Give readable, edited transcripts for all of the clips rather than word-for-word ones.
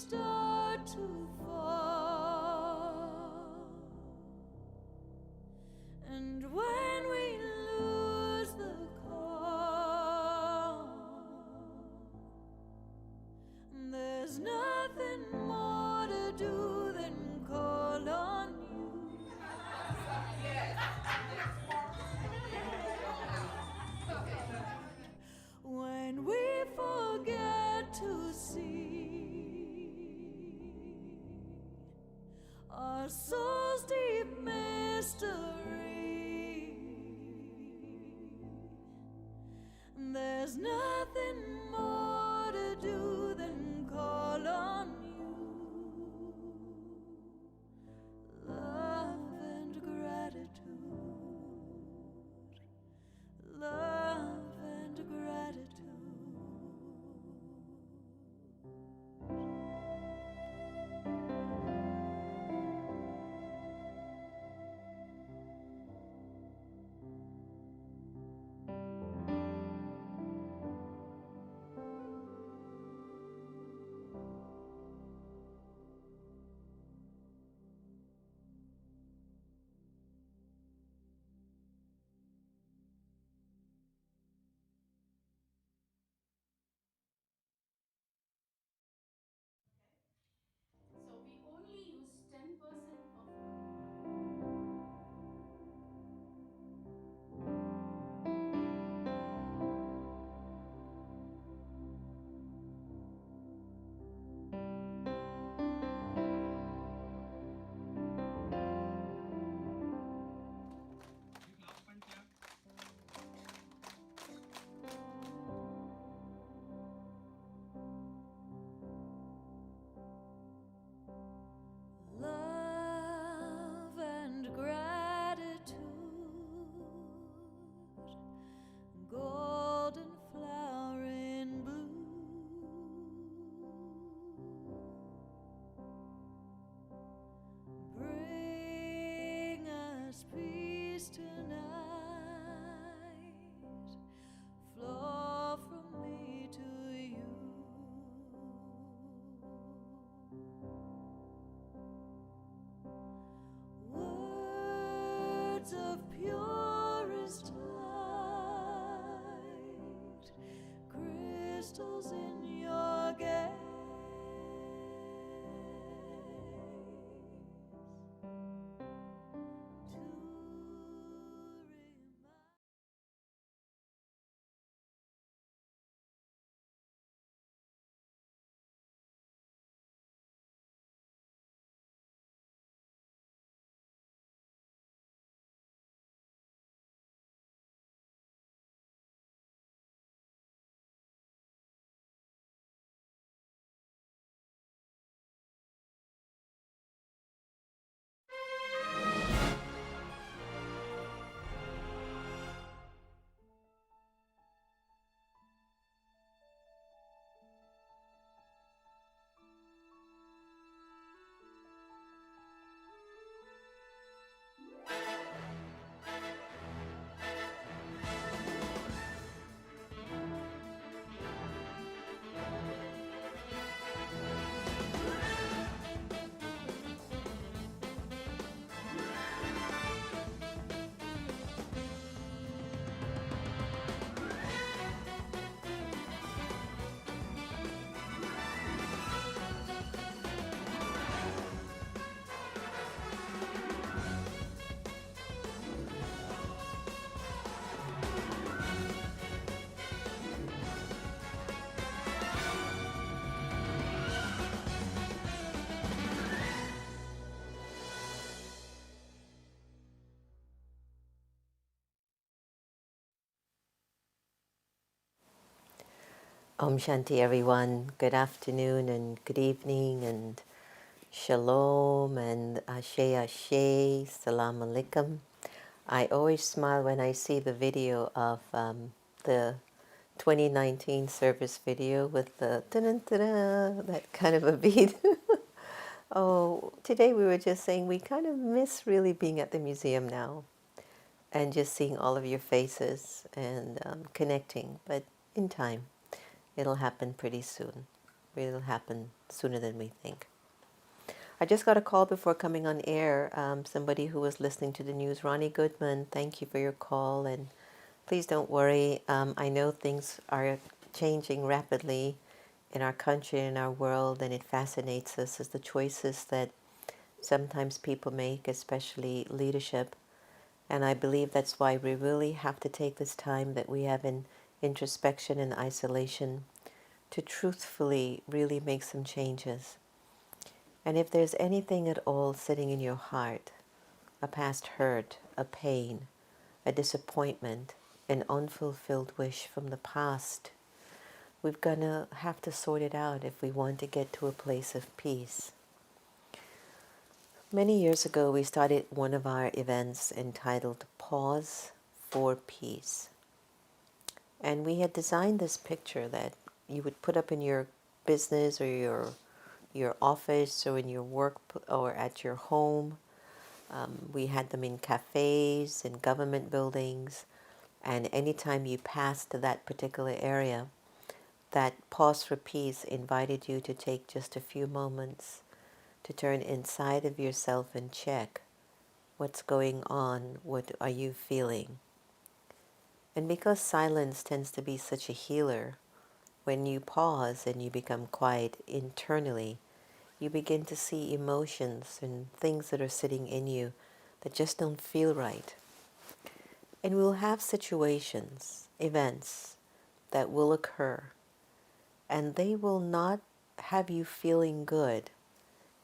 start to fall, and when we lose the call, there's nothing more to do than call on you. When we forget to see our soul's deep mystery, there's nothing more to do than call on you. Love and gratitude. Love and gratitude. So we only use 10% of Love and gratitude. Golden flower in blue. Bring us peace tonight. Flow from me to you. Words of purest light, crystals in your gaze. To remind Om Shanti, everyone. Good afternoon and good evening and shalom and ashe ashe, salam alaikum. I always smile when I see the video of the 2019 service video with the da-da-da-da, that kind of a beat. Oh, today we were just saying we kind of miss really being at the museum now and just seeing all of your faces and connecting, but in time. It'll happen pretty soon. It'll happen sooner than we think. I just got a call before coming on air. Somebody who was listening to the news, Ronnie Goodman, thank you for your call. And please don't worry. I know things are changing rapidly in our country and our world, and it fascinates us as the choices that sometimes people make, especially leadership. And I believe that's why we really have to take this time that we have in introspection and isolation to truthfully really make some changes. And if there's anything at all sitting in your heart, a past hurt, a pain, a disappointment, an unfulfilled wish from the past, we're going to have to sort it out if we want to get to a place of peace. Many years ago, we started one of our events entitled Pause for Peace. And we had designed this picture that you would put up in your business or your office or in your work or at your home. We had them in cafes and government buildings. And anytime you passed to that particular area, that pause for peace invited you to take just a few moments to turn inside of yourself and check what's going on, what are you feeling. And because silence tends to be such a healer, when you pause and you become quiet internally, you begin to see emotions and things that are sitting in you that just don't feel right. And we'll have situations, events that will occur, and they will not have you feeling good.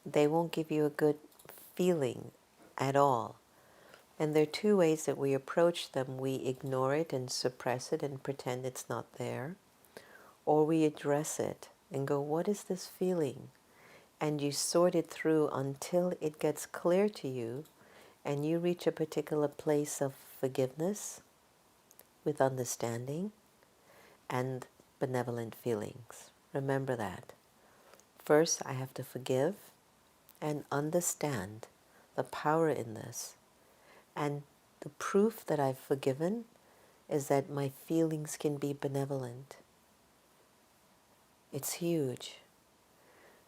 They won't give you a good feeling at all. And there are two ways that we approach them. We ignore it and suppress it and pretend it's not there. Or we address it and go, what is this feeling? And you sort it through until it gets clear to you and you reach a particular place of forgiveness with understanding and benevolent feelings. Remember that. First, I have to forgive and understand the power in this. And the proof that I've forgiven is that my feelings can be benevolent. It's huge.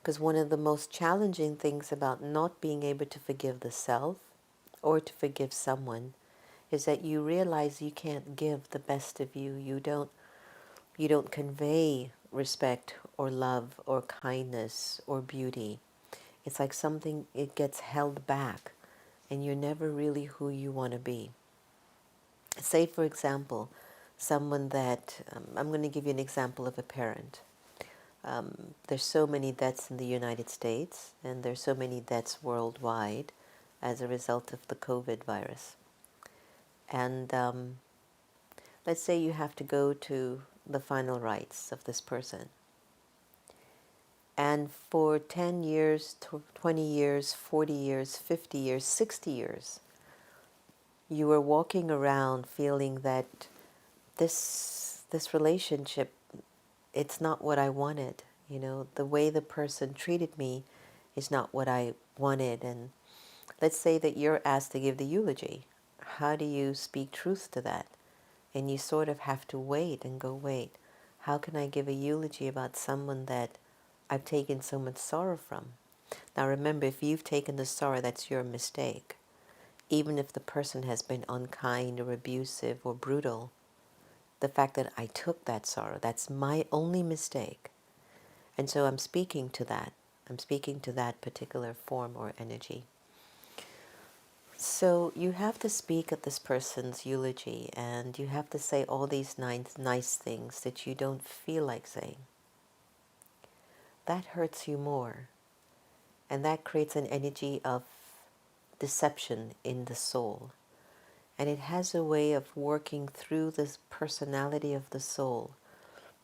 Because one of the most challenging things about not being able to forgive the self or to forgive someone is that you realize you can't give the best of you. You don't convey respect or love or kindness or beauty. It's like something, it gets held back and you're never really who you want to be. Say, for example, someone that, I'm going to give you an example of a parent. There's so many deaths in the United States, and there's so many deaths worldwide as a result of the COVID virus. And let's say you have to go to the final rites of this person. And for 10 years, 20 years, 40 years, 50 years, 60 years, you were walking around feeling that this relationship, it's not what I wanted. You know, the way the person treated me is not what I wanted. And let's say that you're asked to give the eulogy. How do you speak truth to that? And you sort of have to wait and go, wait, how can I give a eulogy about someone that I've taken so much sorrow from? Now remember, if you've taken the sorrow, that's your mistake. Even if the person has been unkind or abusive or brutal, the fact that I took that sorrow, that's my only mistake. And so I'm speaking to that. I'm speaking to that particular form or energy. So you have to speak at this person's eulogy, and you have to say all these nice things that you don't feel like saying. That hurts you more. And that creates an energy of deception in the soul. And it has a way of working through this personality of the soul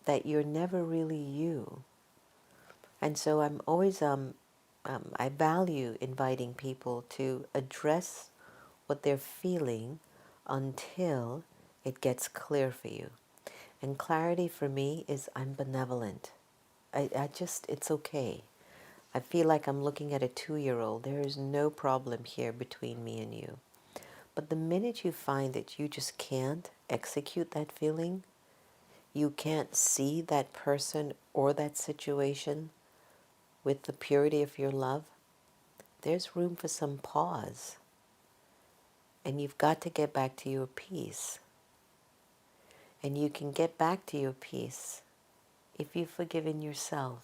that you're never really you. And so I'm always, I value inviting people to address what they're feeling until it gets clear for you. And clarity for me is I'm benevolent. It's okay. I feel like I'm looking at a 2-year-old. There is no problem here between me and you. But the minute you find that you just can't execute that feeling, you can't see that person or that situation with the purity of your love, there's room for some pause. And you've got to get back to your peace. And you can get back to your peace if you've forgiven yourself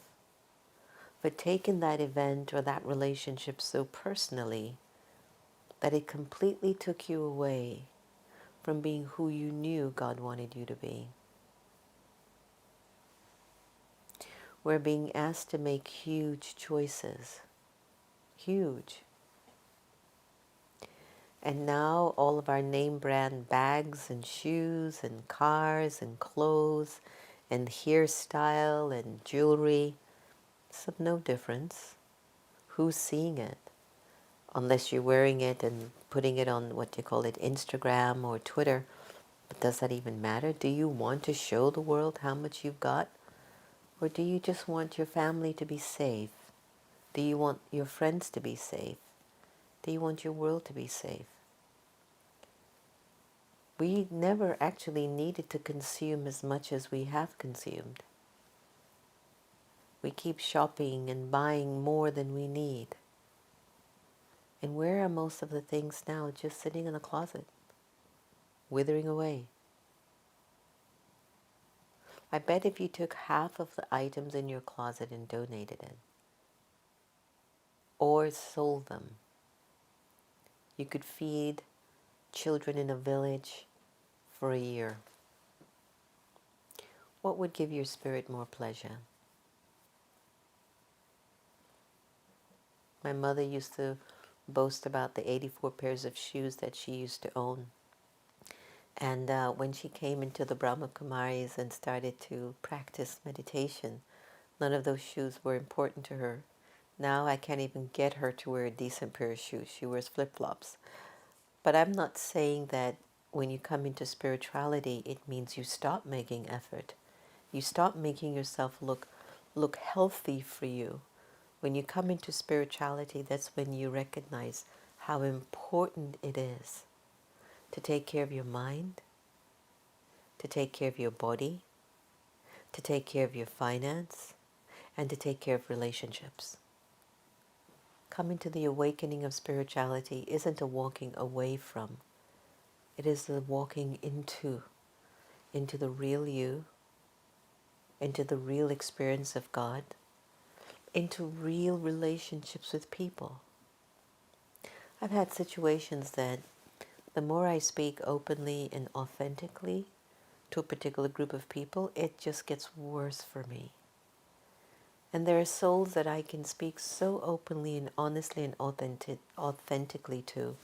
for taking that event or that relationship so personally that it completely took you away from being who you knew God wanted you to be. We're being asked to make huge choices. Huge. And now all of our name brand bags and shoes and cars and clothes and hairstyle and jewelry, it's of no difference. Who's seeing it? Unless you're wearing it and putting it on what you call it, Instagram or Twitter. But does that even matter? Do you want to show the world how much you've got? Or do you just want your family to be safe? Do you want your friends to be safe? Do you want your world to be safe? We never actually needed to consume as much as we have consumed. We keep shopping and buying more than we need. And where are most of the things now just sitting in a closet, withering away? I bet if you took half of the items in your closet and donated it, or sold them, you could feed children in a village for a year. What would give your spirit more pleasure? My mother used to boast about the 84 pairs of shoes that she used to own. And when she came into the Brahma Kumaris and started to practice meditation, none of those shoes were important to her. Now I can't even get her to wear a decent pair of shoes. She wears flip-flops. But I'm not saying that when you come into spirituality, it means you stop making effort. You stop making yourself look healthy for you. When you come into spirituality, that's when you recognize how important it is to take care of your mind, to take care of your body, to take care of your finance, and to take care of relationships. Coming to the awakening of spirituality isn't a walking away from. It is the walking into the real you, into the real experience of God, into real relationships with people. I've had situations that the more I speak openly and authentically to a particular group of people, it just gets worse for me. And there are souls that I can speak so openly and honestly and authentically to,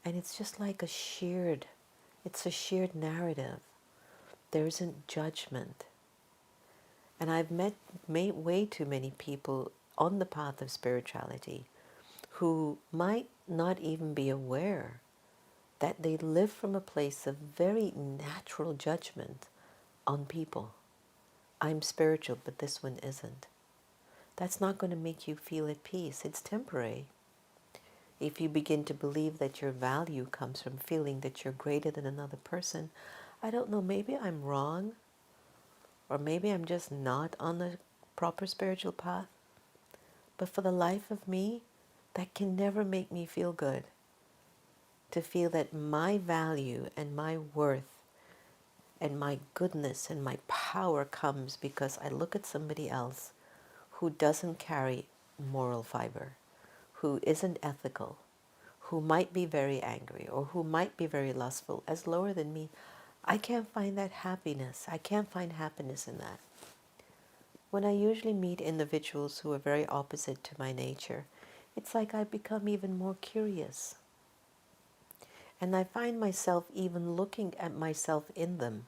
and it's just like it's a shared narrative. There isn't judgment. And I've met way too many people on the path of spirituality who might not even be aware that they live from a place of very natural judgment on people. I'm spiritual, but this one isn't. That's not going to make you feel at peace. It's temporary. If you begin to believe that your value comes from feeling that you're greater than another person, I don't know, maybe I'm wrong, or maybe I'm just not on the proper spiritual path. But for the life of me, that can never make me feel good. To feel that my value and my worth and my goodness and my power comes because I look at somebody else who doesn't carry moral fiber, who isn't ethical, who might be very angry or who might be very lustful as lower than me. I can't find that happiness. I can't find happiness in that. When I usually meet individuals who are very opposite to my nature, it's like I become even more curious. And I find myself even looking at myself in them,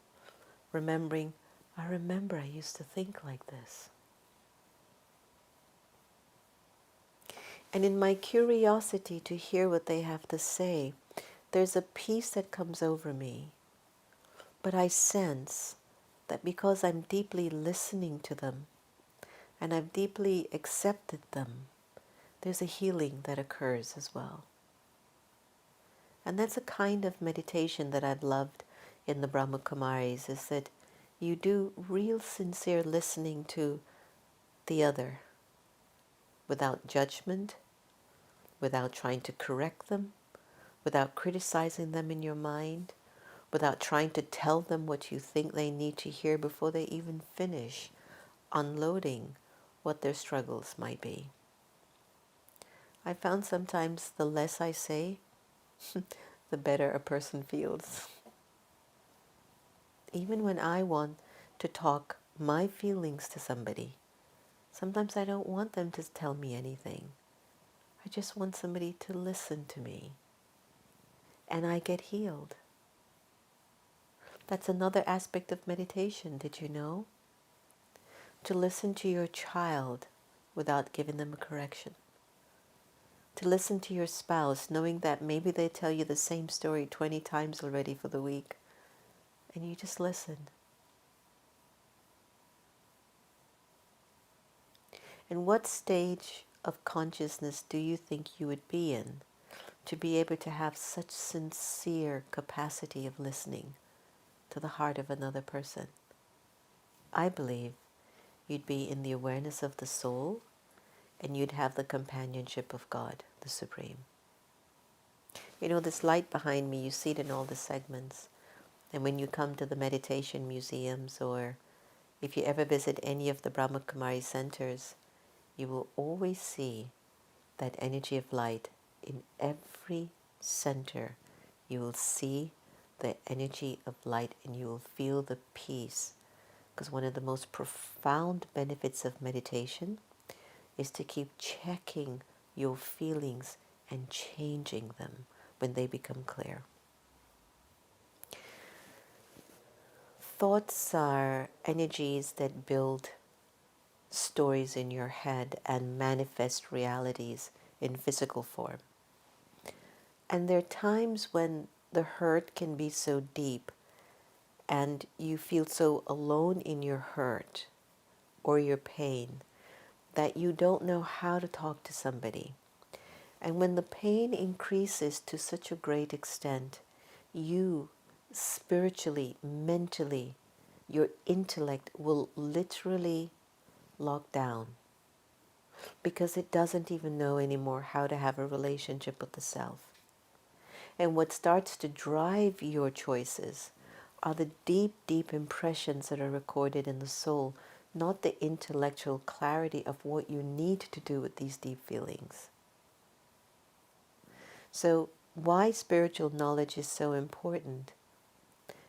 remembering, I remember I used to think like this. And in my curiosity to hear what they have to say, there's a peace that comes over me. But I sense that because I'm deeply listening to them and I've deeply accepted them, there's a healing that occurs as well. And that's a kind of meditation that I've loved in the Brahma Kumaris, is that you do real sincere listening to the other without judgment, without trying to correct them, without criticizing them in your mind, without trying to tell them what you think they need to hear before they even finish unloading what their struggles might be. I found sometimes the less I say, the better a person feels. Even when I want to talk my feelings to somebody, sometimes I don't want them to tell me anything. I just want somebody to listen to me. And I get healed. That's another aspect of meditation, did you know? To listen to your child without giving them a correction. To listen to your spouse knowing that maybe they tell you the same story 20 times already for the week. And you just listen. And what stage of consciousness do you think you would be in to be able to have such sincere capacity of listening to the heart of another person? I believe you'd be in the awareness of the soul, and you'd have the companionship of God, the Supreme. You know, this light behind me, you see it in all the segments. And when you come to the meditation museums, or if you ever visit any of the Brahma Kumari centers, you will always see that energy of light in every center. You will see the energy of light and you will feel the peace. Because one of the most profound benefits of meditation is to keep checking your feelings and changing them when they become clear. Thoughts are energies that build stories in your head and manifest realities in physical form. And there are times when the hurt can be so deep and you feel so alone in your hurt or your pain that you don't know how to talk to somebody. And when the pain increases to such a great extent, you spiritually, mentally, your intellect will literally lock down because it doesn't even know anymore how to have a relationship with the self. And what starts to drive your choices are the deep, deep impressions that are recorded in the soul, not the intellectual clarity of what you need to do with these deep feelings. So why spiritual knowledge is so important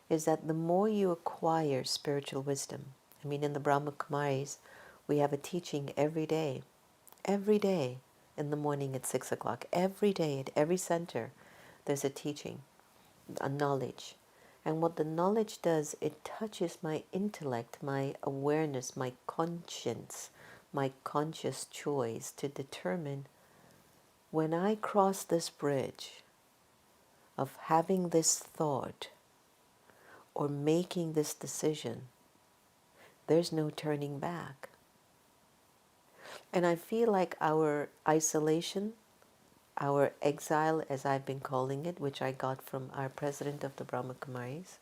is that the more you acquire spiritual wisdom, I mean in the Brahma Kumaris, we have a teaching every day in the morning at 6 o'clock, every day at every center there's a teaching, a knowledge. And what the knowledge does, it touches my intellect, my awareness, my conscience, my conscious choice to determine when I cross this bridge of having this thought or making this decision, there's no turning back. And I feel like our isolation, our exile, as I've been calling it, which I got from our president of the Brahma Kumaris,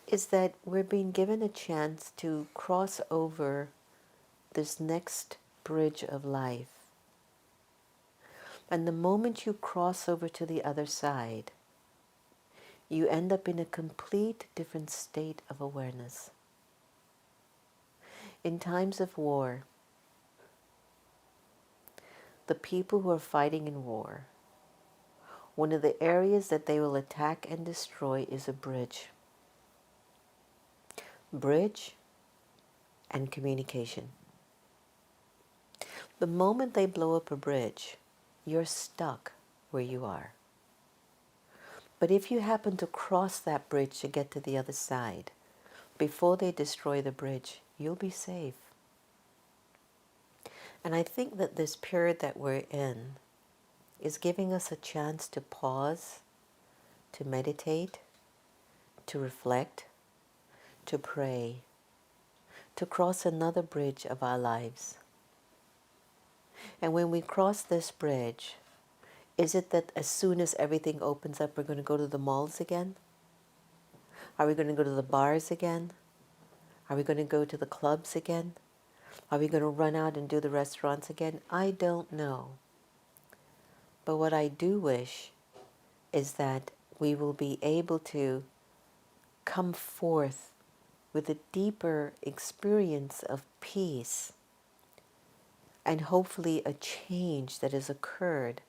is that we're being given a chance to cross over this next bridge of life. And the moment you cross over to the other side, you end up in a complete different state of awareness. In times of war, the people who are fighting in war, one of the areas that they will attack and destroy is a bridge. Bridge and communication. The moment they blow up a bridge, you're stuck where you are. But if you happen to cross that bridge to get to the other side, before they destroy the bridge, you'll be safe. And I think that this period that we're in is giving us a chance to pause, to meditate, to reflect, to pray, to cross another bridge of our lives. And when we cross this bridge, is it that as soon as everything opens up, we're going to go to the malls again? Are we going to go to the bars again? Are we going to go to the clubs again? Are we going to run out and do the restaurants again? I don't know. But what I do wish is that we will be able to come forth with a deeper experience of peace and hopefully a change that has occurred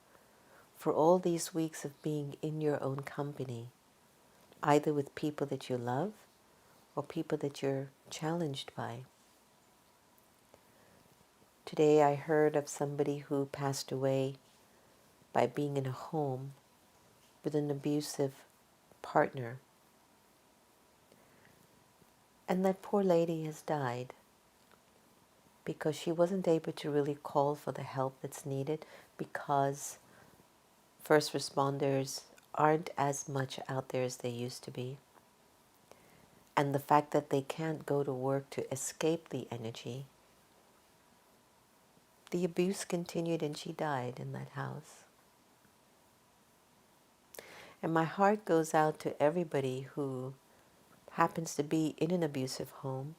for all these weeks of being in your own company, either with people that you love or people that you're challenged by. Today I heard of somebody who passed away by being in a home with an abusive partner. And that poor lady has died because she wasn't able to really call for the help that's needed, because first responders aren't as much out there as they used to be. And the fact that they can't go to work to escape the energy, the abuse continued and she died in that house. And my heart goes out to everybody who happens to be in an abusive home,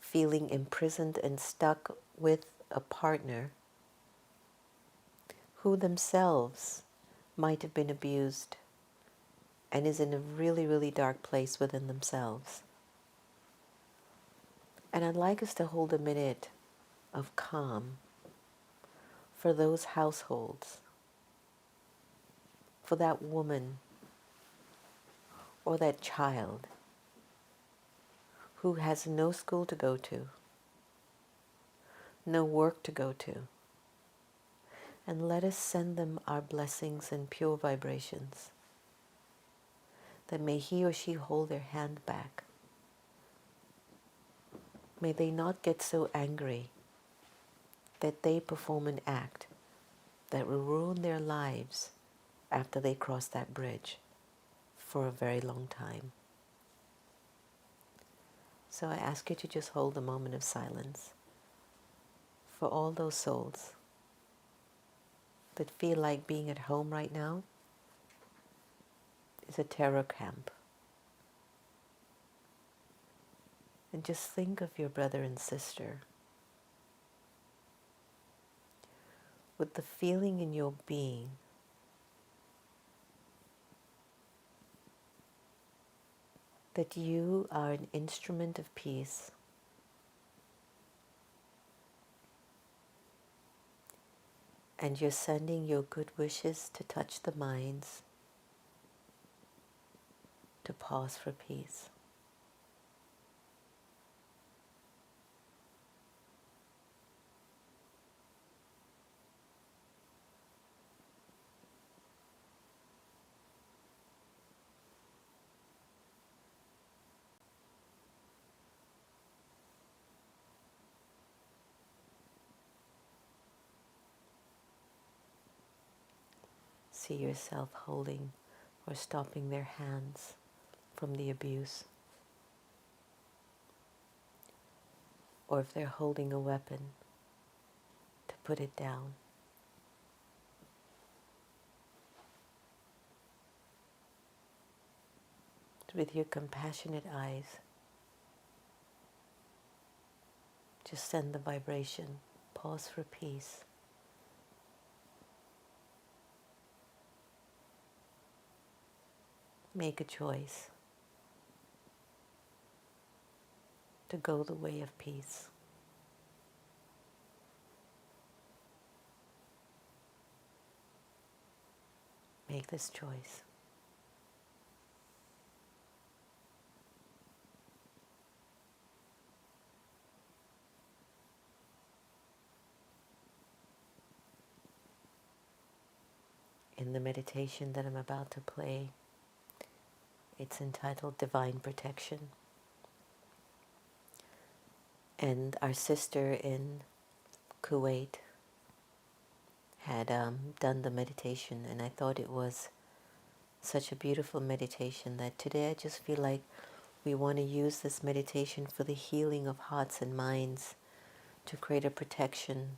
feeling imprisoned and stuck with a partner who themselves might have been abused and is in a really, really dark place within themselves. And I'd like us to hold a minute of calm for those households, for that woman or that child who has no school to go to, no work to go to. And let us send them our blessings and pure vibrations, that may he or she hold their hand back. May they not get so angry that they perform an act that will ruin their lives after they cross that bridge for a very long time. So I ask you to just hold a moment of silence for all those souls that feel like being at home right now is a terror camp. And just think of your brother and sister with the feeling in your being that you are an instrument of peace, and you're sending your good wishes to touch the minds to pause for peace. See yourself holding or stopping their hands from the abuse. Or if they're holding a weapon, to put it down. With your compassionate eyes, just send the vibration. Pause for peace. Make a choice to go the way of peace. Make this choice. In the meditation that I'm about to play, it's entitled Divine Protection. And our sister in Kuwait had done the meditation, and I thought it was such a beautiful meditation that today I just feel like we want to use this meditation for the healing of hearts and minds, to create a protection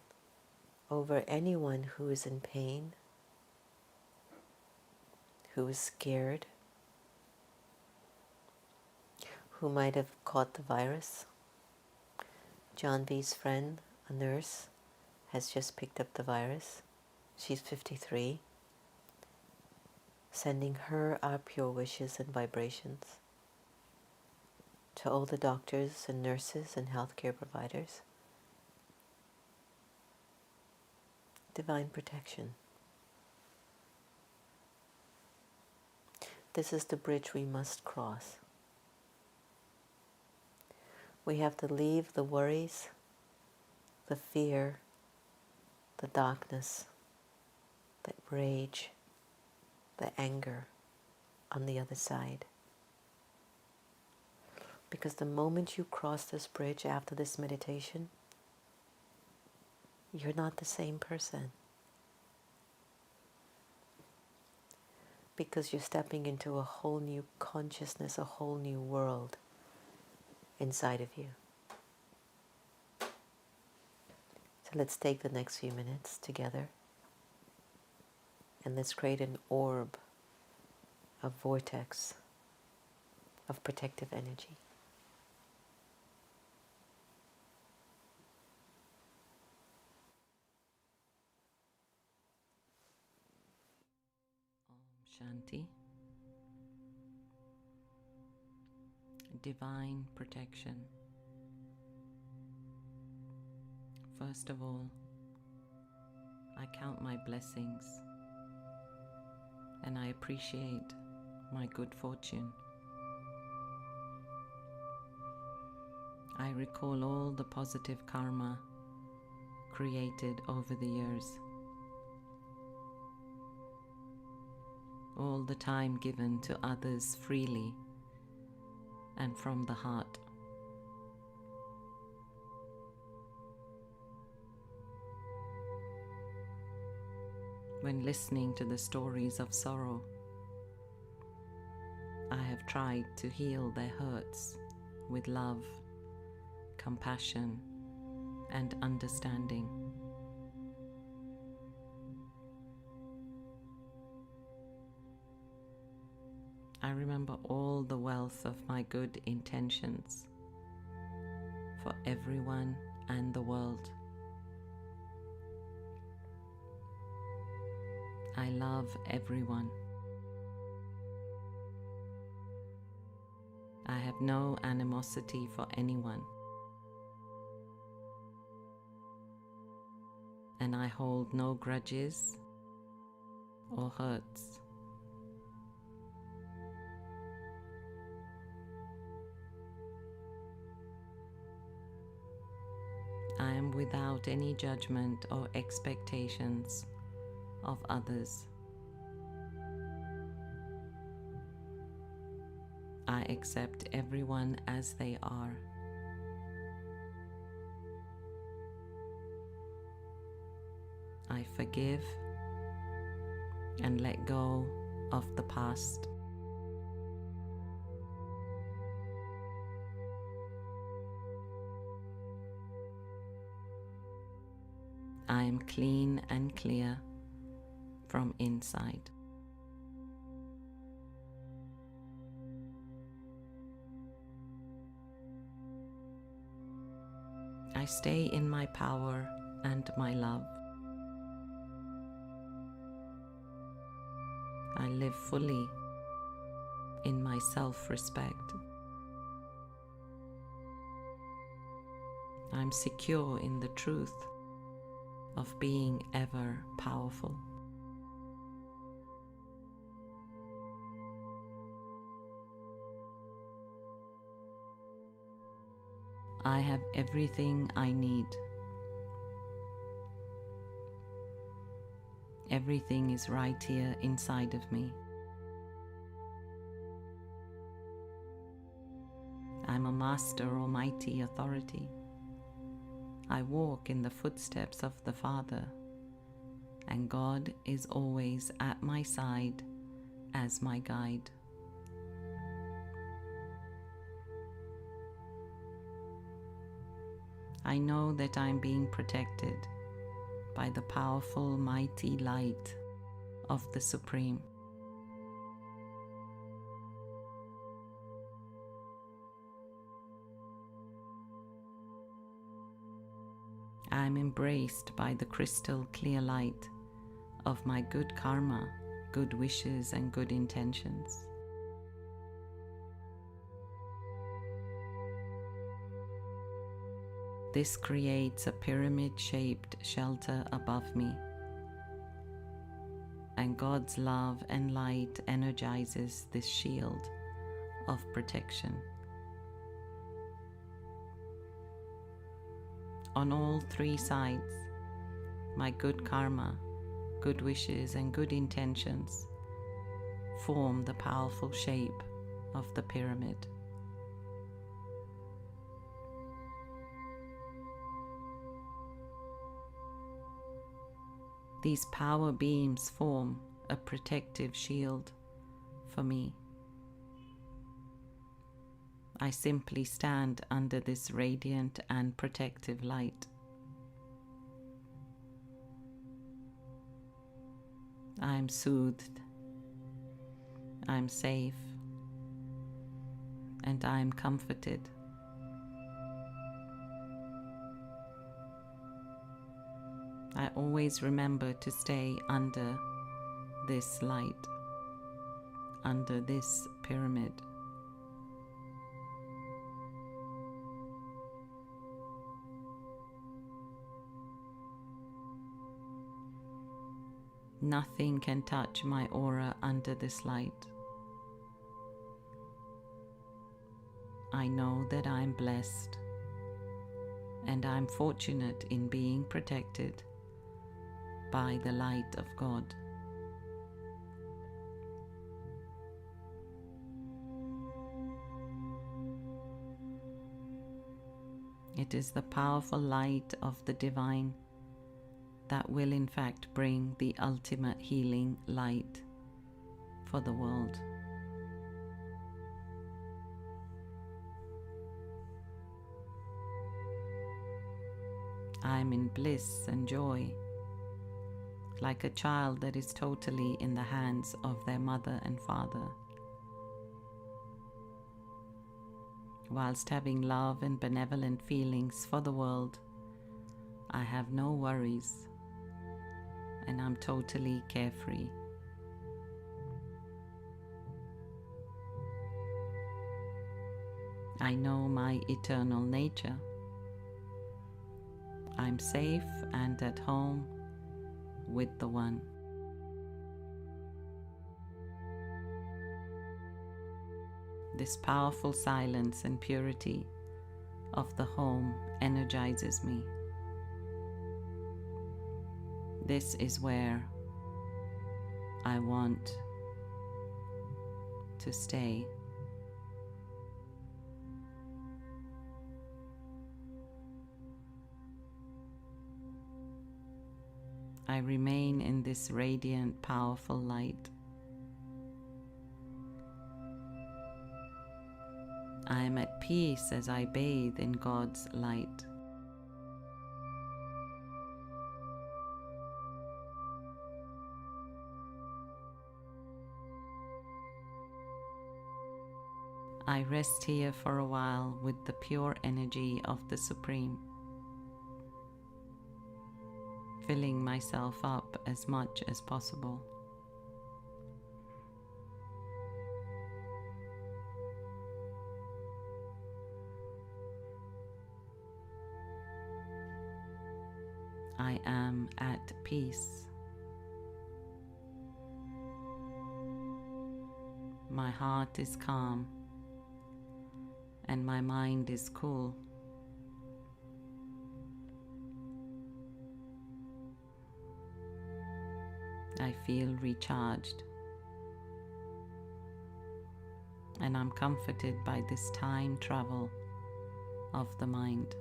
over anyone who is in pain, who is scared, who might have caught the virus. John B's friend, a nurse, has just picked up the virus. She's 53. Sending her our pure wishes and vibrations to all the doctors and nurses and healthcare providers. Divine protection. This is the bridge we must cross. We have to leave the worries, the fear, the darkness, the rage, the anger on the other side. Because the moment you cross this bridge after this meditation, you're not the same person. Because you're stepping into a whole new consciousness, a whole new world inside of you. So let's take the next few minutes together and let's create an orb, a vortex of protective energy. Shanti. Divine protection. First of all, I count my blessings and I appreciate my good fortune. I recall all the positive karma created over the years, all the time given to others freely and from the heart. When listening to the stories of sorrow, I have tried to heal their hurts with love, compassion, and understanding. I remember all the wealth of my good intentions for everyone and the world. I love everyone. I have no animosity for anyone. And I hold no grudges or hurts. I am without any judgment or expectations of others. I accept everyone as they are. I forgive and let go of the past. I am clean and clear from inside. I stay in my power and my love. I live fully in my self-respect. I'm secure in the truth of being ever powerful. I have everything I need. Everything is right here inside of me. I'm a master almighty authority. I walk in the footsteps of the Father, and God is always at my side as my guide. I know that I'm being protected by the powerful, mighty light of the Supreme. I am embraced by the crystal clear light of my good karma, good wishes, and good intentions. This creates a pyramid-shaped shelter above me, and God's love and light energizes this shield of protection. On all three sides, my good karma, good wishes, and good intentions form the powerful shape of the pyramid. These power beams form a protective shield for me. I simply stand under this radiant and protective light. I am soothed, I am safe, and I am comforted. I always remember to stay under this light, under this pyramid. Nothing can touch my aura under this light. I know that I'm blessed, and I'm fortunate in being protected by the light of God. It is the powerful light of the divine that will in fact bring the ultimate healing light for the world. I am in bliss and joy, like a child that is totally in the hands of their mother and father, whilst having love and benevolent feelings for the world. I have no worries, and I'm totally carefree. I know my eternal nature. I'm safe and at home with the One. This powerful silence and purity of the home energizes me. This is where I want to stay. I remain in this radiant, powerful light. I am at peace as I bathe in God's light. I rest here for a while with the pure energy of the Supreme, filling myself up as much as possible. I am at peace. My heart is calm and my mind is cool. I feel recharged, and I'm comforted by this time travel of the mind.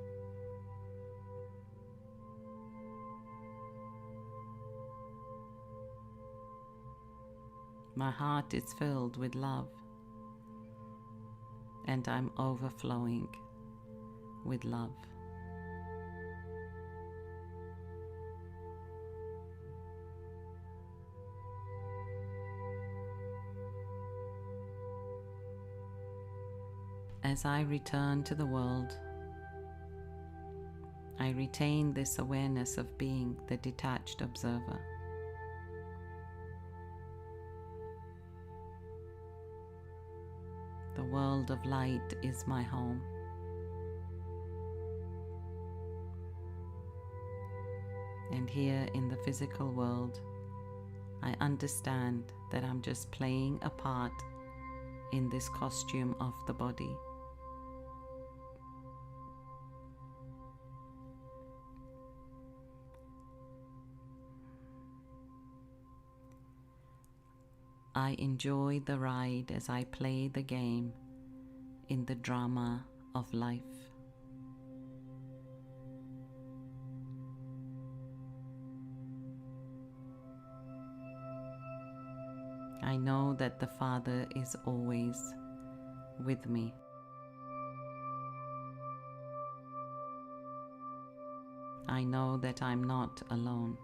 My heart is filled with love, and I'm overflowing with love. As I return to the world, I retain this awareness of being the detached observer. The world of light is my home. And here in the physical world, I understand that I'm just playing a part in this costume of the body. I enjoy the ride as I play the game in the drama of life. I know that the Father is always with me. I know that I'm not alone.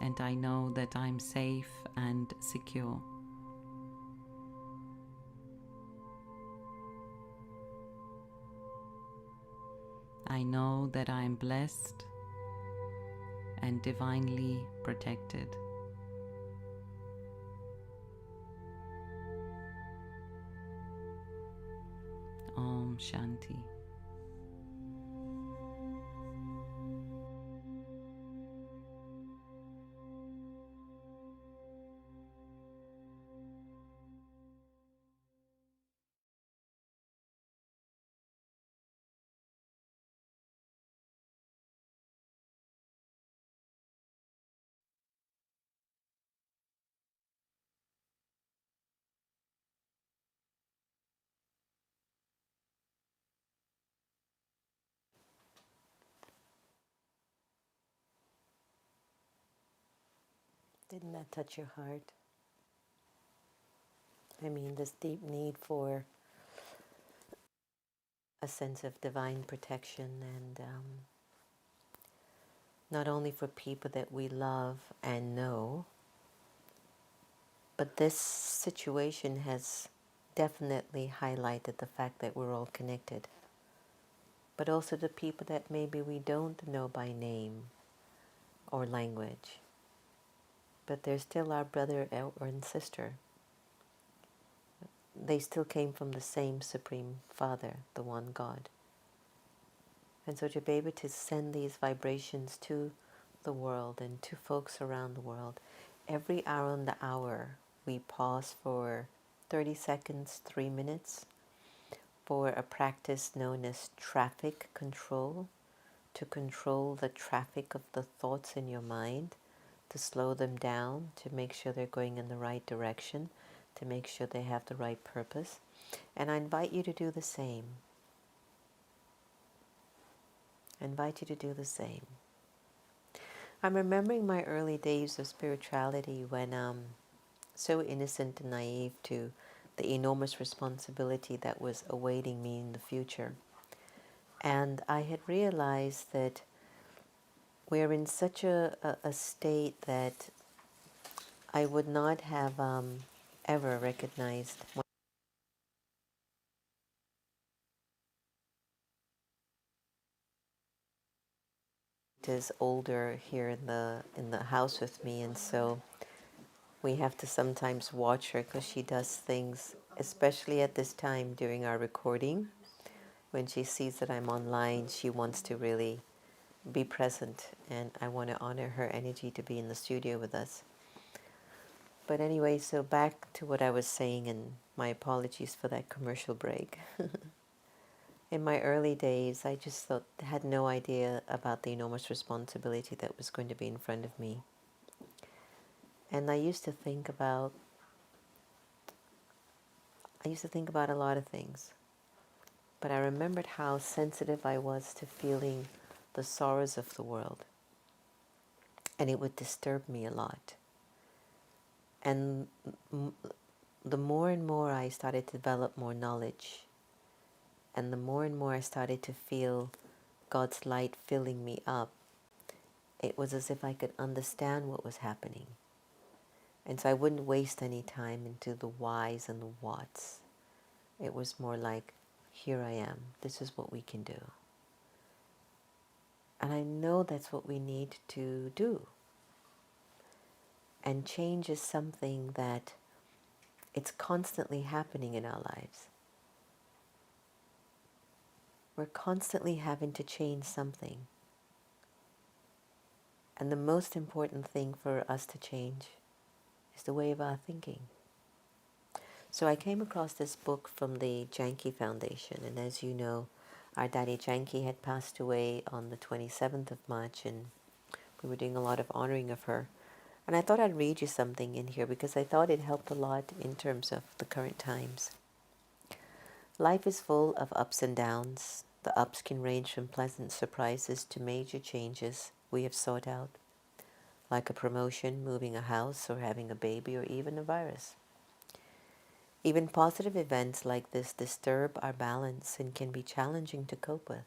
And I know that I'm safe and secure. I know that I am blessed and divinely protected. Om Shanti. Didn't that touch your heart? I mean, this deep need for a sense of divine protection, and not only for people that we love and know, but this situation has definitely highlighted the fact that we're all connected, but also the people that maybe we don't know by name or language, but they're still our brother or sister. They still came from the same Supreme Father, the one God. And so to be able to send these vibrations to the world and to folks around the world, every hour on the hour, we pause for 30 seconds, 3 minutes, for a practice known as traffic control, to control the traffic of the thoughts in your mind, to slow them down, to make sure they're going in the right direction, to make sure they have the right purpose. And I invite you to do the same. I invite you to do the same. I'm remembering my early days of spirituality when so innocent and naive to the enormous responsibility that was awaiting me in the future. And I had realized that we're in such a state that I would not have ever recognized when I was older here in the house with me, and so we have to sometimes watch her because she does things, especially at this time during our recording. When she sees that I'm online, she wants to really be present, and I want to honor her energy to be in the studio with us. But anyway, so back to what I was saying, and my apologies for that commercial break. In my early days, I just had no idea about the enormous responsibility that was going to be in front of me. And I used to think about a lot of things. But I remembered how sensitive I was to feeling the sorrows of the world. And it would disturb me a lot. And the more and more I started to develop more knowledge, and the more and more I started to feel God's light filling me up, it was as if I could understand what was happening. And so I wouldn't waste any time into the whys and the whats. It was more like, here I am. This is what we can do. And I know that's what we need to do. And change is something that it's constantly happening in our lives. We're constantly having to change something. And the most important thing for us to change is the way of our thinking. So I came across this book from the Janki Foundation. And as you know, our Daddy Janki had passed away on the 27th of March, and we were doing a lot of honoring of her. And I thought I'd read you something in here because I thought it helped a lot in terms of the current times. Life is full of ups and downs. The ups can range from pleasant surprises to major changes we have sought out, like a promotion, moving a house, or having a baby, or even a virus. Even positive events like this disturb our balance and can be challenging to cope with.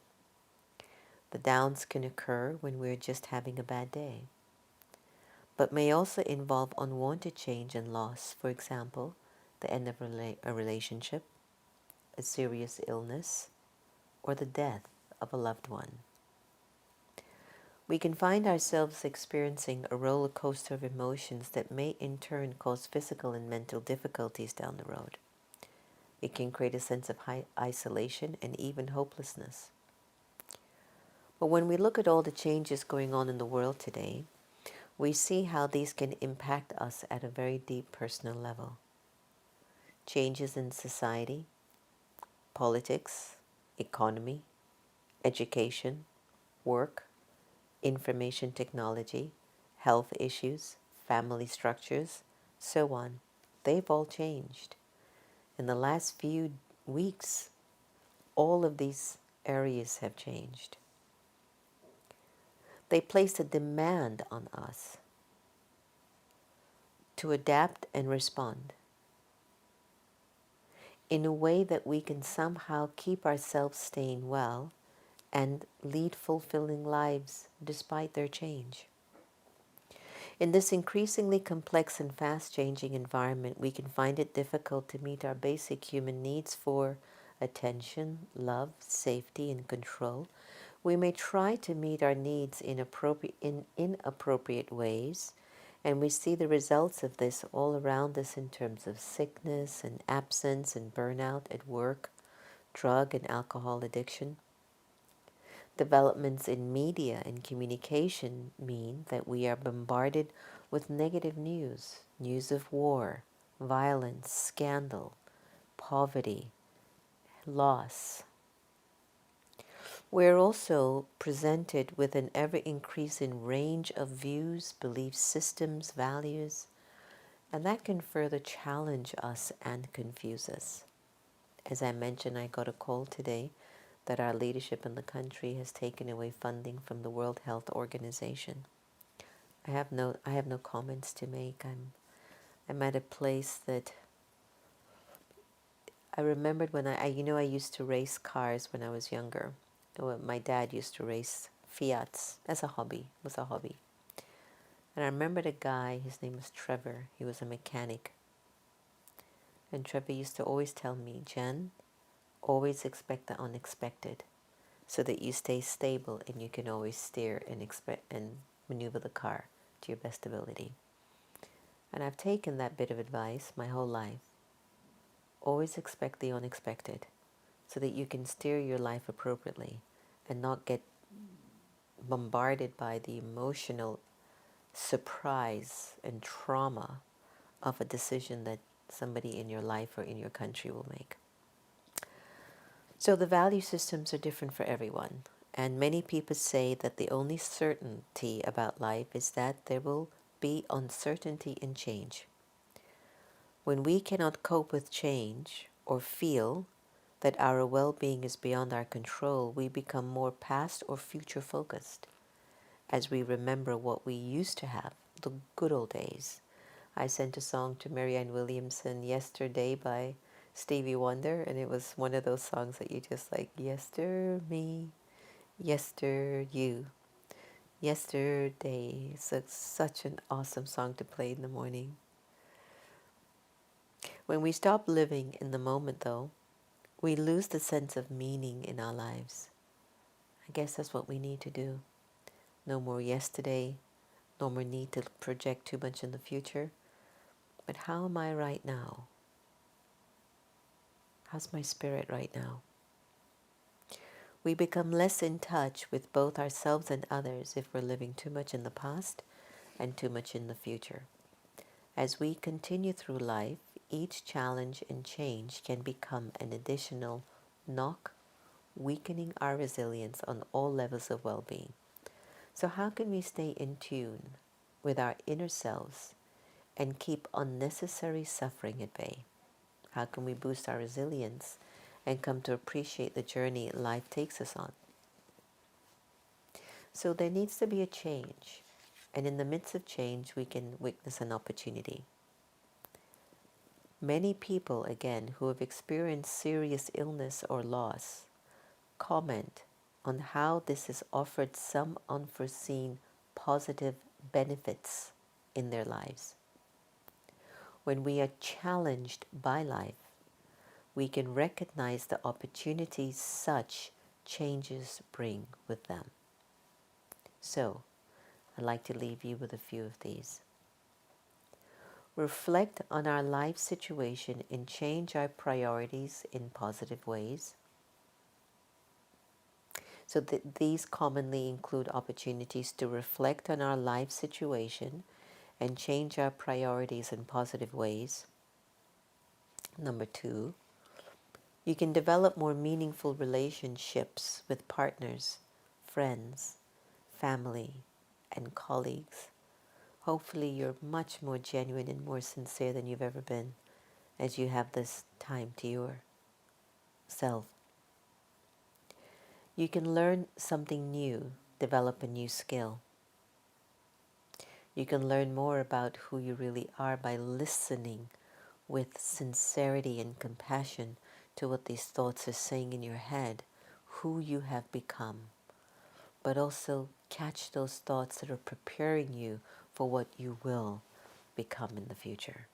The downs can occur when we're just having a bad day, but may also involve unwanted change and loss. For example, the end of a relationship, a serious illness, or the death of a loved one. We can find ourselves experiencing a roller coaster of emotions that may in turn cause physical and mental difficulties down the road. It can create a sense of isolation and even hopelessness. But when we look at all the changes going on in the world today, we see how these can impact us at a very deep personal level. Changes in society, politics, economy, education, work, information technology, health issues, family structures, so on. They've all changed. In the last few weeks, all of these areas have changed. They place a demand on us to adapt and respond in a way that we can somehow keep ourselves staying well and lead fulfilling lives despite their change. In this increasingly complex and fast-changing environment, we can find it difficult to meet our basic human needs for attention, love, safety, and control. We may try to meet our needs in inappropriate ways, and we see the results of this all around us in terms of sickness and absence and burnout at work, drug and alcohol addiction. Developments in media and communication mean that we are bombarded with negative news, news of war, violence, scandal, poverty, loss. We're also presented with an ever-increasing range of views, belief systems, values, and that can further challenge us and confuse us. As I mentioned, I got a call today that our leadership in the country has taken away funding from the World Health Organization. I have no comments to make. I'm at a place that I remembered when I used to race cars when I was younger. My dad used to race Fiats as a hobby. It was a hobby. And I remembered a guy, his name was Trevor. He was a mechanic. And Trevor used to always tell me, Jen, always expect the unexpected so that you stay stable and you can always steer and maneuver the car to your best ability. And I've taken that bit of advice my whole life. Always expect the unexpected so that you can steer your life appropriately and not get bombarded by the emotional surprise and trauma of a decision that somebody in your life or in your country will make. So the value systems are different for everyone, and many people say that the only certainty about life is that there will be uncertainty in change. When we cannot cope with change or feel that our well-being is beyond our control, we become more past or future focused as we remember what we used to have, the good old days. I sent a song to Marianne Williamson, Yesterday by Stevie Wonder, and it was one of those songs that you just like, yester me, yester you, yesterday. So it's such an awesome song to play in the morning. When we stop living in the moment, though, we lose the sense of meaning in our lives. I guess that's what we need to do. No more yesterday, no more need to project too much in the future. But how am I right now? How's my spirit right now? We become less in touch with both ourselves and others if we're living too much in the past and too much in the future. As we continue through life, each challenge and change can become an additional knock, weakening our resilience on all levels of well-being. So how can we stay in tune with our inner selves and keep unnecessary suffering at bay? How can we boost our resilience and come to appreciate the journey life takes us on? So there needs to be a change. And in the midst of change, we can witness an opportunity. Many people, again, who have experienced serious illness or loss, comment on how this has offered some unforeseen positive benefits in their lives. When we are challenged by life, we can recognize the opportunities such changes bring with them. So, I'd like to leave you with a few of these. Reflect on our life situation and change our priorities in positive ways. So these commonly include opportunities to reflect on our life situation and change our priorities in positive ways. Number 2, you can develop more meaningful relationships with partners, friends, family, and colleagues. Hopefully you're much more genuine and more sincere than you've ever been as you have this time to yourself. You can learn something new, develop a new skill. You can learn more about who you really are by listening with sincerity and compassion to what these thoughts are saying in your head, who you have become, but also catch those thoughts that are preparing you for what you will become in the future.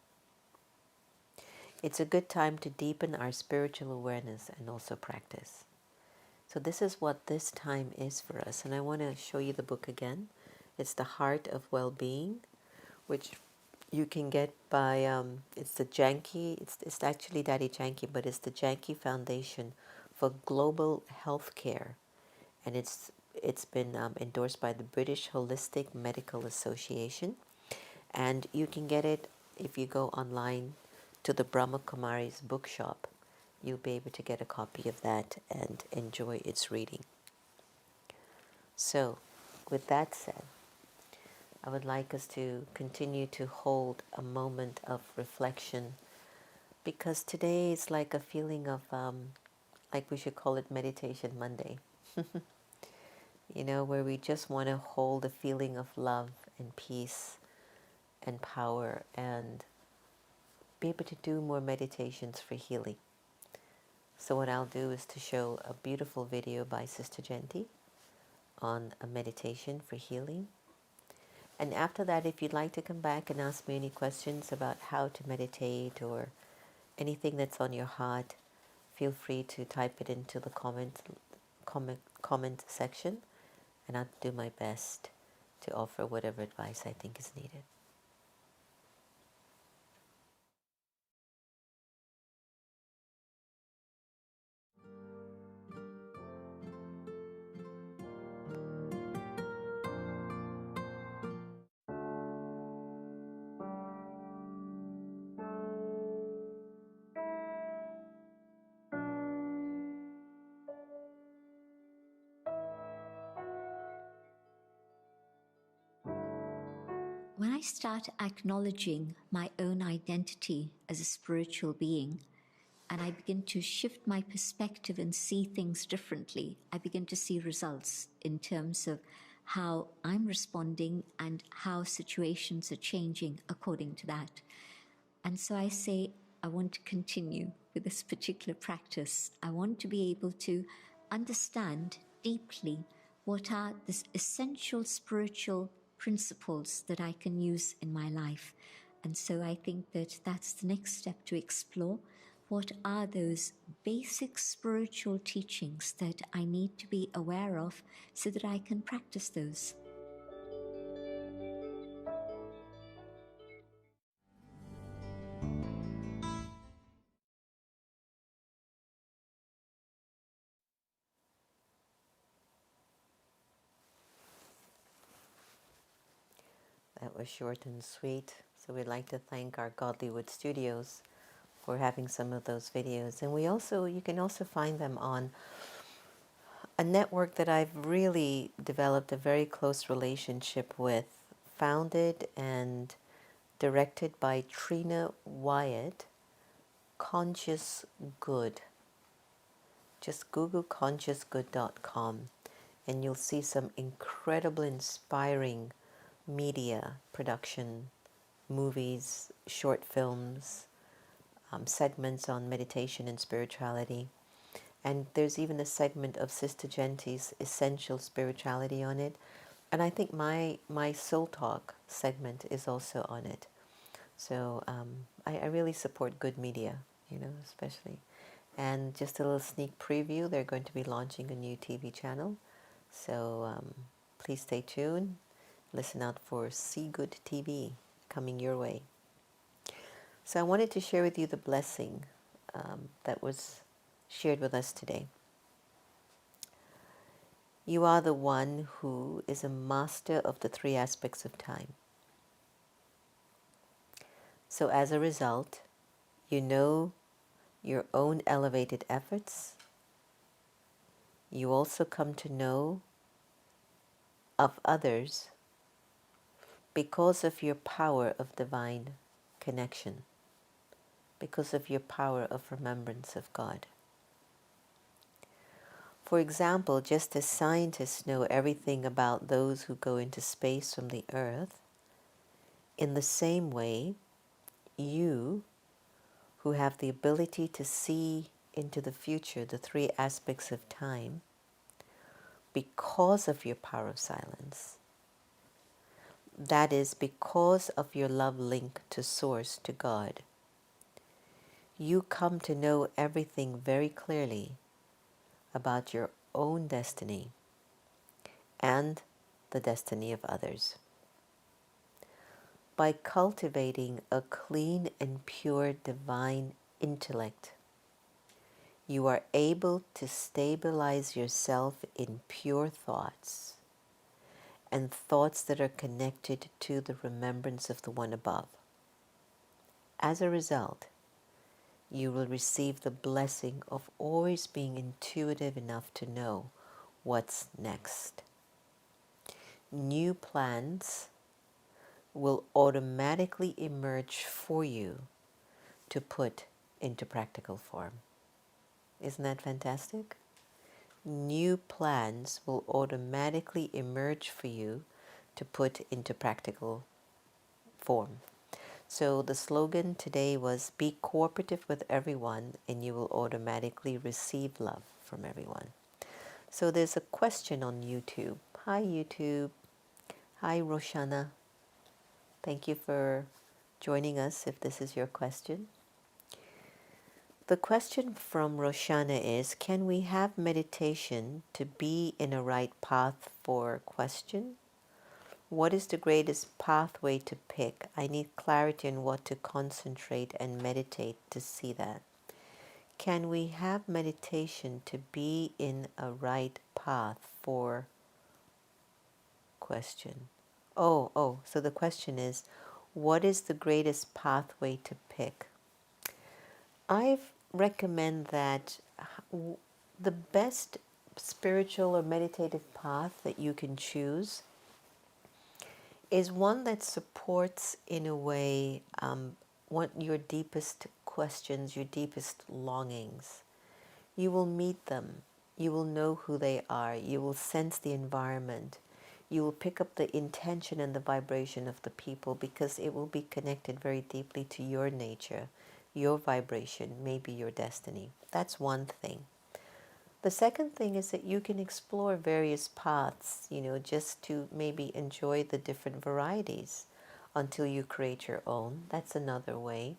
It's a good time to deepen our spiritual awareness and also practice. So this is what this time is for us. And I want to show you the book again. It's The Heart of Well-Being, which you can get by, it's the Janki, it's actually Daddy Janki, but it's the Janki Foundation for Global Healthcare. And it's been endorsed by the British Holistic Medical Association. And you can get it if you go online to the Brahma Kumari's bookshop. You'll be able to get a copy of that and enjoy its reading. So, with that said, I would like us to continue to hold a moment of reflection, because today is like a feeling of, like we should call it Meditation Monday. You know, where we just want to hold a feeling of love and peace and power and be able to do more meditations for healing. So what I'll do is to show a beautiful video by Sister Jenna on a meditation for healing. And after that, if you'd like to come back and ask me any questions about how to meditate or anything that's on your heart, feel free to type it into the comment section, and I'll do my best to offer whatever advice I think is needed. When I start acknowledging my own identity as a spiritual being, and I begin to shift my perspective and see things differently, I begin to see results in terms of how I'm responding and how situations are changing according to that. And so I say, I want to continue with this particular practice. I want to be able to understand deeply what are the essential spiritual principles that I can use in my life. And so I think that that's the next step to explore. what are those basic spiritual teachings that I need to be aware of so that I can practice those. That was short and sweet. So we'd like to thank our Godlywood Studios for having some of those videos. And you can also find them on a network that I've really developed a very close relationship with, founded and directed by Trina Wyatt, Conscious Good. Just Google consciousgood.com and you'll see some incredible, inspiring media production, movies, short films, segments on meditation and spirituality. And there's even a segment of Sister Jenna's Essential Spirituality on it. And I think my Soul Talk segment is also on it. So I really support good media, especially. And just a little sneak preview, they're going to be launching a new TV channel. So please stay tuned. Listen out for See Good TV coming your way. So I wanted to share with you the blessing that was shared with us today. You are the one who is a master of the three aspects of time. So as a result, you know your own elevated efforts. You also come to know of others because of your power of divine connection, because of your power of remembrance of God. For example, just as scientists know everything about those who go into space from the Earth, in the same way, you, who have the ability to see into the future, the three aspects of time, because of your power of silence, that is, because of your love link to Source, to God, you come to know everything very clearly about your own destiny and the destiny of others. By cultivating a clean and pure divine intellect, you are able to stabilize yourself in pure thoughts and thoughts that are connected to the remembrance of the One above. As a result, you will receive the blessing of always being intuitive enough to know what's next. New plans will automatically emerge for you to put into practical form. Isn't that fantastic? New plans will automatically emerge for you to put into practical form. So the slogan today was, be cooperative with everyone and you will automatically receive love from everyone. So there's a question on YouTube. Hi YouTube. Hi Roshana. Thank you for joining us if this is your question. The question from Roshana is, can we have meditation to be in a right path for question? What is the greatest pathway to pick? I need clarity on what to concentrate and meditate to see that. Can we have meditation to be in a right path for question? So the question is, what is the greatest pathway to pick? I recommend that the best spiritual or meditative path that you can choose is one that supports, in a way, what your deepest questions, your deepest longings. You will meet them. You will know who they are. You will sense the environment. You will pick up the intention and the vibration of the people because it will be connected very deeply to your nature, your vibration, maybe your destiny. That's one thing. The second thing is that you can explore various paths, just to maybe enjoy the different varieties until you create your own. That's another way.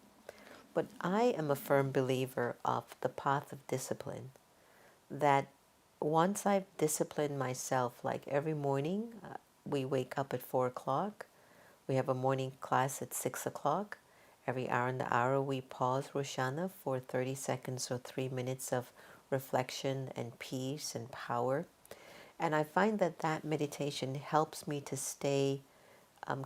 But I am a firm believer of the path of discipline, that once I've disciplined myself, like every morning, we wake up at 4 o'clock. We have a morning class at 6 o'clock. Every hour and the hour, we pause Roshana for 30 seconds or 3 minutes of reflection and peace and power. And I find that that meditation helps me to stay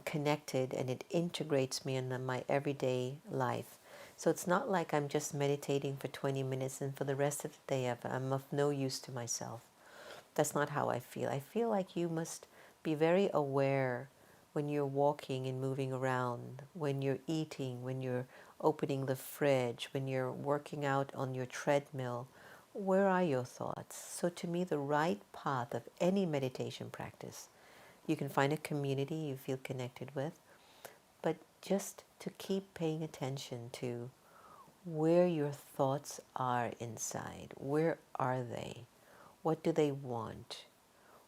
connected, and it integrates me in my everyday life. So it's not like I'm just meditating for 20 minutes and for the rest of the day I'm of no use to myself. That's not how I feel. I feel like you must be very aware when you're walking and moving around, when you're eating, when you're opening the fridge, when you're working out on your treadmill. Where are your thoughts? So to me, the right path of any meditation practice, you can find a community you feel connected with, but just to keep paying attention to where your thoughts are inside. Where are they? What do they want?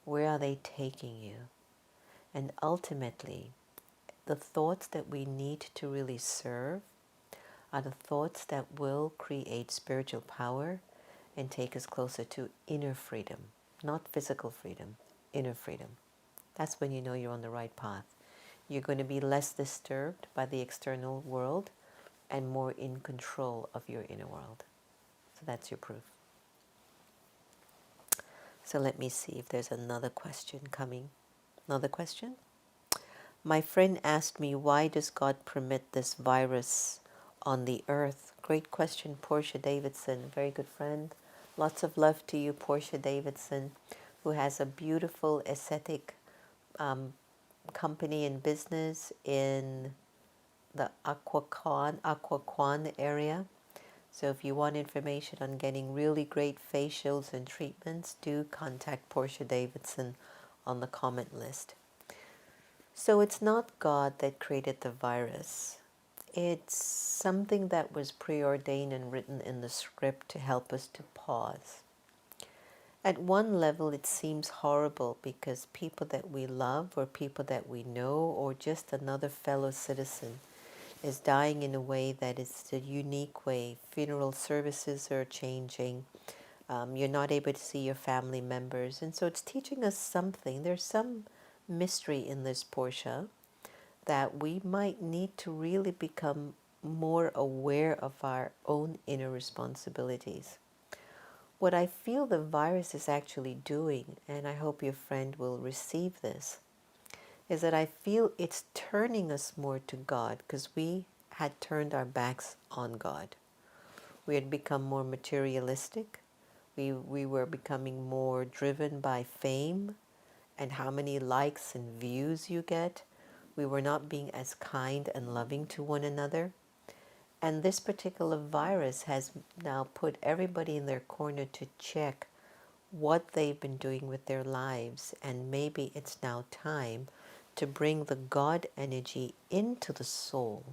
Where are they taking you? And ultimately, the thoughts that we need to really serve are the thoughts that will create spiritual power and take us closer to inner freedom, not physical freedom, inner freedom. That's when you know you're on the right path. You're going to be less disturbed by the external world and more in control of your inner world. So that's your proof. So let me see if there's another question coming. Another question? My friend asked me, why does God permit this virus on the earth? Great question, Portia Davidson, very good friend. Lots of love to you, Portia Davidson, who has a beautiful aesthetic company and business in the Aquaquan area. So if you want information on getting really great facials and treatments, do contact Portia Davidson on the comment list. So it's not God that created the virus. It's something that was preordained and written in the script to help us to pause. At one level, it seems horrible because people that we love or people that we know or just another fellow citizen is dying in a way that is a unique way. Funeral services are changing. You're not able to see your family members. And so it's teaching us something. There's some mystery in this, Portia, that we might need to really become more aware of our own inner responsibilities. What I feel the virus is actually doing, and I hope your friend will receive this, is that I feel it's turning us more to God, because we had turned our backs on God. We had become more materialistic. We were becoming more driven by fame and how many likes and views you get. We were not being as kind and loving to one another. And this particular virus has now put everybody in their corner to check what they've been doing with their lives. And maybe it's now time to bring the God energy into the soul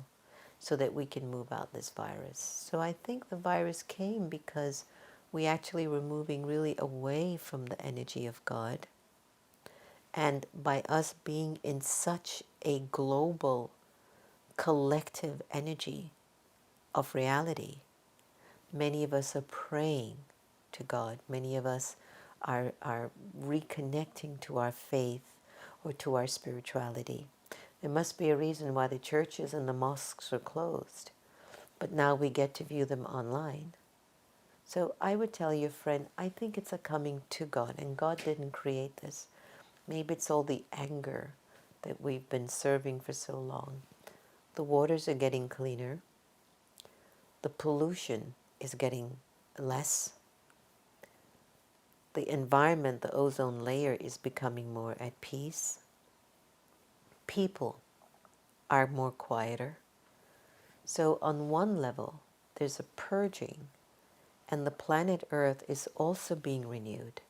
so that we can move out this virus. So I think the virus came because we actually were moving really away from the energy of God. And by us being in such a global, collective energy of reality, many of us are praying to God. Many of us are reconnecting to our faith or to our spirituality. There must be a reason why the churches and the mosques are closed, but now we get to view them online. So I would tell you, friend, I think it's a coming to God, and God didn't create this. Maybe it's all the anger that we've been serving for so long. The waters are getting cleaner. The pollution is getting less. The environment, the ozone layer, is becoming more at peace. People are more quieter. So on one level, there's a purging, and the planet Earth is also being renewed.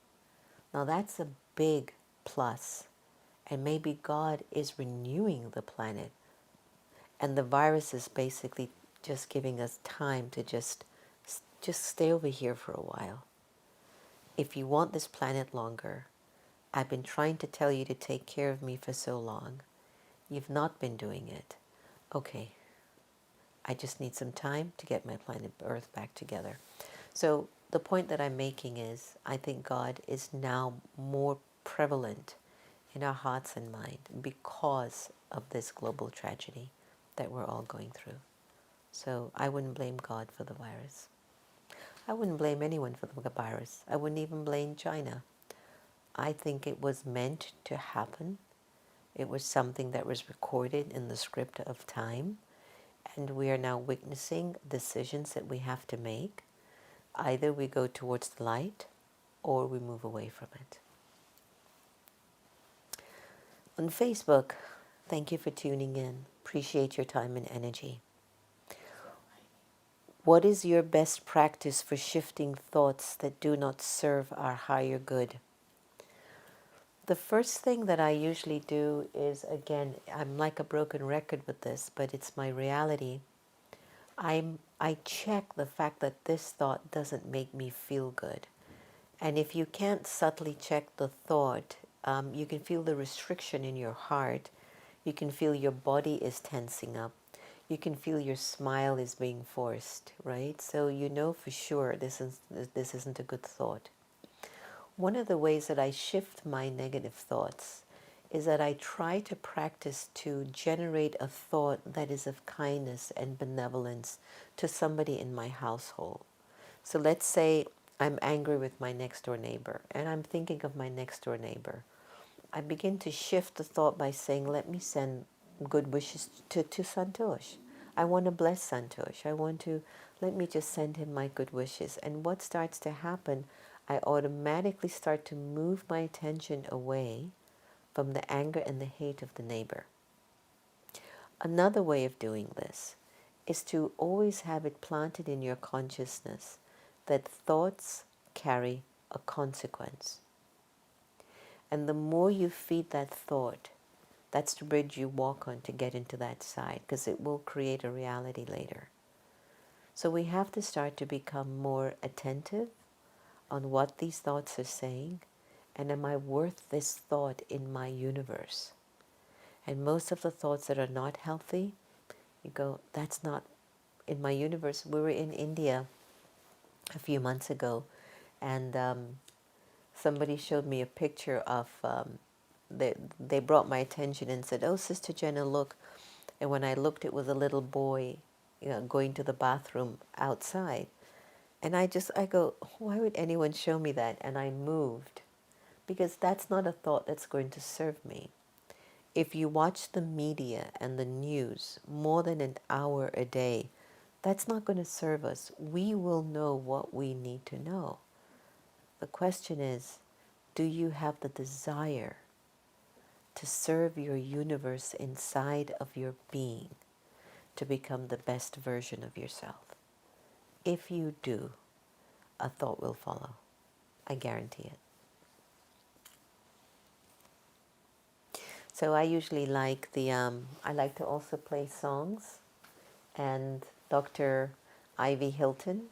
Now that's a big plus. And maybe God is renewing the planet. And the virus is basically just giving us time to just stay over here for a while. If you want this planet longer, I've been trying to tell you to take care of me for so long. You've not been doing it. Okay, I just need some time to get my planet Earth back together. So the point that I'm making is I think God is now more prevalent in our hearts and mind because of this global tragedy that we're all going through. So I wouldn't blame God for the virus. I wouldn't blame anyone for the virus. I wouldn't even blame China. I think it was meant to happen. It was something that was recorded in the script of time, and we are now witnessing decisions that we have to make. Either we go towards the light or we move away from it. On Facebook, thank you for tuning in. Appreciate your time and energy. What is your best practice for shifting thoughts that do not serve our higher good? The first thing that I usually do is, again, I'm like a broken record with this, but it's my reality. I check the fact that this thought doesn't make me feel good. And if you can't subtly check the thought, you can feel the restriction in your heart. You can feel your body is tensing up. You can feel your smile is being forced, right? So you know for sure this isn't a good thought. One of the ways that I shift my negative thoughts is that I try to practice to generate a thought that is of kindness and benevolence to somebody in my household. So let's say I'm angry with my next door neighbor and I'm thinking of my next door neighbor. I begin to shift the thought by saying, let me send good wishes to Santosh. I want to bless Santosh. Let me just send him my good wishes. And what starts to happen, I automatically start to move my attention away from the anger and the hate of the neighbor. Another way of doing this is to always have it planted in your consciousness that thoughts carry a consequence. And the more you feed that thought, that's the bridge you walk on to get into that side, because it will create a reality later. So we have to start to become more attentive on what these thoughts are saying, and am I worth this thought in my universe? And most of the thoughts that are not healthy, you go, that's not in my universe. We were in India a few months ago, and somebody showed me a picture of, they brought my attention and said, oh, Sister Jenna, look. And when I looked, it was a little boy, going to the bathroom outside. And I go, why would anyone show me that? And I moved, because that's not a thought that's going to serve me. If you watch the media and the news more than an hour a day, that's not going to serve us. We will know what we need to know. The question is, do you have the desire to serve your universe inside of your being to become the best version of yourself? If you do, a thought will follow. I guarantee it. So I usually like I like to also play songs, and Dr. Ivy Hilton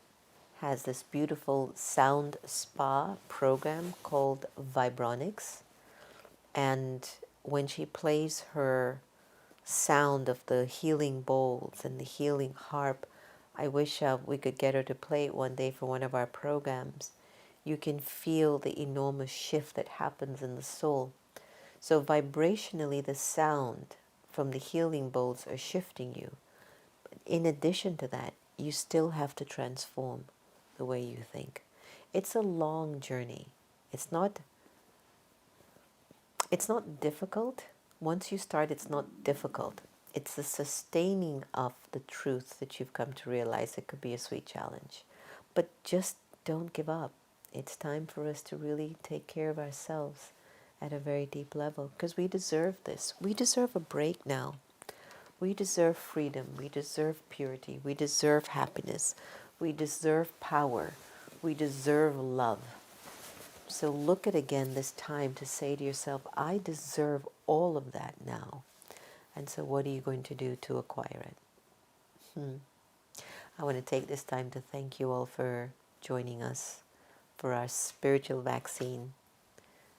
has this beautiful sound spa program called Vibronics, and when she plays her sound of the healing bowls and the healing harp, I wish we could get her to play it one day for one of our programs. You can feel the enormous shift that happens in the soul. So vibrationally, the sound from the healing bowls are shifting you. In addition to that, you still have to transform the way you think. It's a long journey. It's not difficult. Once you start, it's not difficult. It's the sustaining of the truth that you've come to realize it could be a sweet challenge. But just don't give up. It's time for us to really take care of ourselves at a very deep level, because we deserve this. We deserve a break now. We deserve freedom. We deserve purity. We deserve happiness. We deserve power. We deserve love. So look at again this time to say to yourself, I deserve all of that now. And so what are you going to do to acquire it? I want to take this time to thank you all for joining us for our spiritual vaccine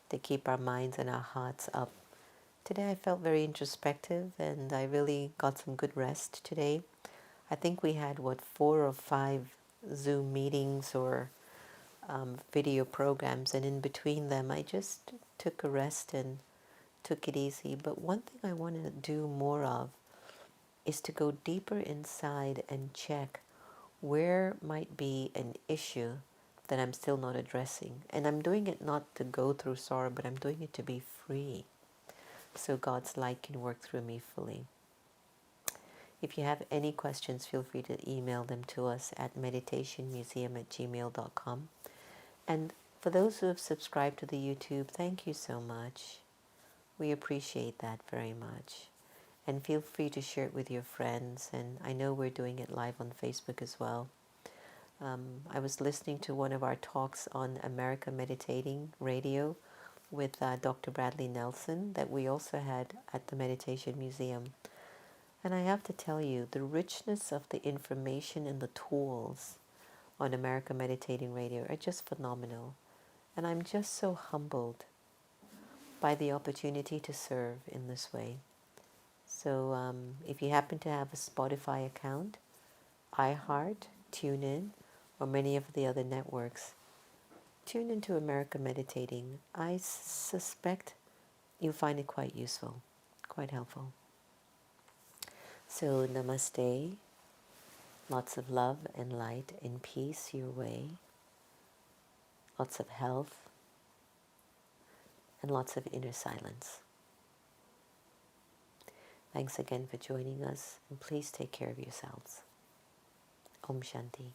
to keep our minds and our hearts up. Today I felt very introspective, and I really got some good rest today. I think we had, 4 or 5 Zoom meetings or video programs, and in between them I just took a rest and took it easy. But one thing I want to do more of is to go deeper inside and check where might be an issue that I'm still not addressing. And I'm doing it not to go through sorrow, but I'm doing it to be free, so God's light can work through me fully. If you have any questions, feel free to email them to us at meditationmuseum@gmail.com. And for those who have subscribed to the YouTube, thank you so much. We appreciate that very much. And feel free to share it with your friends. And I know we're doing it live on Facebook as well. I was listening to one of our talks on America Meditating Radio with Dr. Bradley Nelson that we also had at the Meditation Museum. And I have to tell you, the richness of the information and the tools on America Meditating Radio are just phenomenal. And I'm just so humbled by the opportunity to serve in this way. So if you happen to have a Spotify account, iHeart, TuneIn, or many of the other networks, tune into America Meditating. I suspect you'll find it quite useful, quite helpful. So namaste, lots of love and light and peace your way, lots of health, and lots of inner silence. Thanks again for joining us, and please take care of yourselves. Om Shanti.